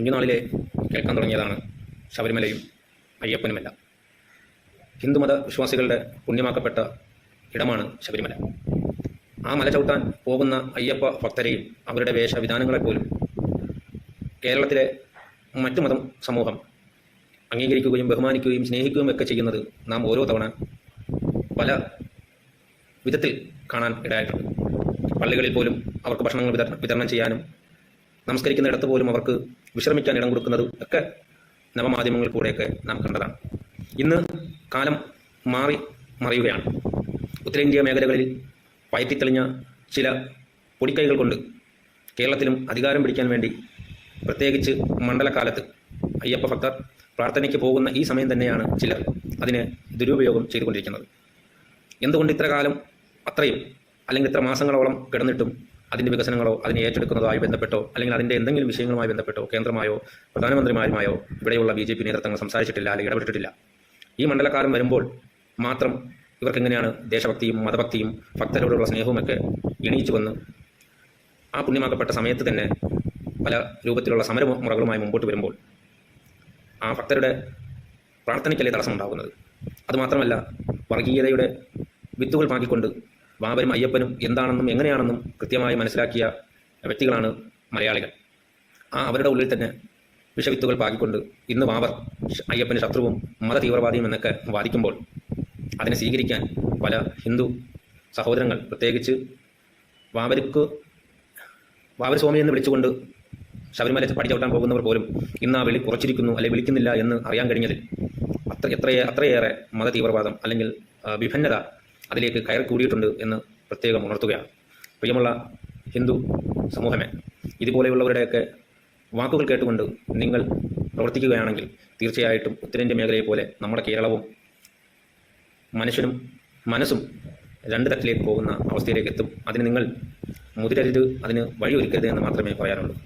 കുഞ്ഞുനാളിലെ കേൾക്കാൻ തുടങ്ങിയതാണ് ശബരിമലയും അയ്യപ്പനുമെല്ലാം. ഹിന്ദുമത വിശ്വാസികളുടെ പുണ്യമാക്കപ്പെട്ട ഇടമാണ് ശബരിമല. ആ മല ചവിട്ടാൻ പോകുന്ന അയ്യപ്പ ഭക്തരെയും അവരുടെ വേഷവിധാനങ്ങളെപ്പോലും കേരളത്തിലെ മറ്റു മതം സമൂഹം അംഗീകരിക്കുകയും ബഹുമാനിക്കുകയും സ്നേഹിക്കുകയും ഒക്കെ ചെയ്യുന്നത് നാം ഓരോ തവണ പല വിധത്തിൽ കാണാൻ ഇടയായിട്ടുണ്ട്. പള്ളികളിൽ പോലും അവർക്ക് ഭക്ഷണങ്ങൾ വിതരണം ചെയ്യാനും നമസ്കരിക്കുന്നിടത്ത് പോലും അവർക്ക് വിശ്രമിക്കാൻ ഇടം കൊടുക്കുന്നത് ഒക്കെ നവമാധ്യമങ്ങളിൽ കൂടെയൊക്കെ നാം കണ്ടതാണ്. ഇന്ന് കാലം മറിയുകയാണ്. ഉത്തരേന്ത്യ മേഖലകളിൽ പയറ്റിത്തെളിഞ്ഞ ചില പൊടിക്കൈകൾ കൊണ്ട് കേരളത്തിലും അധികാരം പിടിക്കാൻ വേണ്ടി, പ്രത്യേകിച്ച് മണ്ഡലകാലത്ത് അയ്യപ്പ ഭക്തർ പ്രാർത്ഥനയ്ക്ക് പോകുന്ന ഈ സമയം തന്നെയാണ് ചിലർ അതിനെ ദുരുപയോഗം ചെയ്തുകൊണ്ടിരിക്കുന്നത്. എന്തുകൊണ്ട് ഇത്ര കാലം അത്രയും അല്ലെങ്കിൽ ഇത്ര മാസങ്ങളോളം കിടന്നിട്ടും അതിൻ്റെ വികസനങ്ങളോ അതിനെ ഏറ്റെടുക്കുന്നതുമായി ബന്ധപ്പെട്ടോ അല്ലെങ്കിൽ അതിൻ്റെ എന്തെങ്കിലും വിഷയങ്ങളുമായി ബന്ധപ്പെട്ടോ കേന്ദ്രമായോ പ്രധാനമന്ത്രിമാരുമായോ ഇവിടെയുള്ള BJP നേതൃത്വങ്ങൾ സംസാരിച്ചിട്ടില്ല അല്ലെങ്കിൽ ഇടപെട്ടിട്ടില്ല? ഈ മണ്ഡലകാലം വരുമ്പോൾ മാത്രം ഇവർക്കെങ്ങനെയാണ് ദേശഭക്തിയും മതഭക്തിയും ഭക്തരോടുള്ള സ്നേഹവുമൊക്കെ ഇണയിച്ചു വന്ന് ആ പുണ്യമാക്കപ്പെട്ട സമയത്ത് തന്നെ പല രൂപത്തിലുള്ള സമരമുറകളുമായി മുമ്പോട്ട് വരുമ്പോൾ ആ ഭക്തരുടെ പ്രാർത്ഥനയ്ക്കല്ലേ തടസ്സമുണ്ടാകുന്നത്? അതുമാത്രമല്ല, വർഗീയതയുടെ വിത്തുകൾ പാകിക്കൊണ്ട് ബാബരും അയ്യപ്പനും എന്താണെന്നും എങ്ങനെയാണെന്നും കൃത്യമായി മനസ്സിലാക്കിയ വ്യക്തികളാണ് മലയാളികൾ. അവരുടെ ഉള്ളിൽ തന്നെ വിഷവിത്തുകൾ പാകിക്കൊണ്ട് ഇന്ന് ബാബർ അയ്യപ്പന് ശത്രുവും മതതീവ്രവാദിയും എന്നൊക്കെ വാദിക്കുമ്പോൾ അതിനെ സ്വീകരിക്കാൻ പല ഹിന്ദു സഹോദരങ്ങൾ, പ്രത്യേകിച്ച് ബാബർ സ്വാമി എന്ന് വിളിച്ചുകൊണ്ട് ശബരിമല പടിചവിട്ടാൻ പോകുന്നവർ പോലും ഇന്ന് ആ വിളി കുറച്ചിരിക്കുന്നു അല്ലെങ്കിൽ വിളിക്കുന്നില്ല എന്ന് അറിയാൻ കഴിഞ്ഞതിൽ അത്രയേറെ മതതീവ്രവാദം അല്ലെങ്കിൽ വിഭിന്നത അതിലേക്ക് കയറി കൂടിയിട്ടുണ്ട് എന്ന് പ്രത്യേകം ഉണർത്തുകയാണ്. പ്രിയമുള്ള ഹിന്ദു സമൂഹമേ, ഇതുപോലെയുള്ളവരുടെയൊക്കെ വാക്കുകൾ കേട്ടുകൊണ്ട് നിങ്ങൾ പ്രവർത്തിക്കുകയാണെങ്കിൽ തീർച്ചയായിട്ടും ഉത്തരേന്ത്യ മേഖലയെ പോലെ നമ്മുടെ കേരളവും മനുഷ്യനും മനസ്സും രണ്ട് തട്ടിലേക്ക് പോകുന്ന അവസ്ഥയിലേക്ക് എത്തും. അതിന് നിങ്ങൾ മുതിരരുത്, അതിന് വഴിയൊരുക്കരുത് എന്ന് മാത്രമേ പറയാനുള്ളൂ.